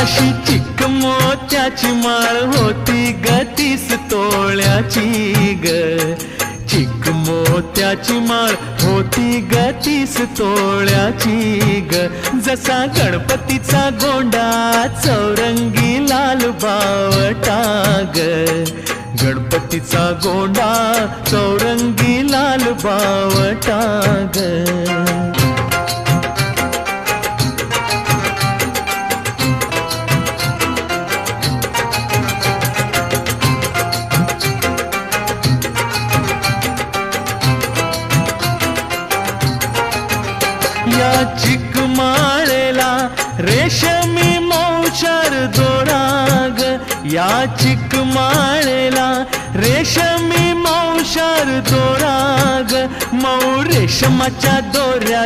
अशी चिक मोत्याची माळ होती ग 30 तोळ्याची ग. चिक मोत्याची माळ होती ग 30 तोळ्याची ग. जसा गणपतीचा गोंडा चौरंगी लाल बावटा ग. गणपतीचा गोंडा चौरंगी लाल बावटा ग. या चिकमाळेला रेशमी मौचार दोराग. या चिकमाळेला रेशमी मौचार दोराग. मऊ रेशमाच्या दोऱ्या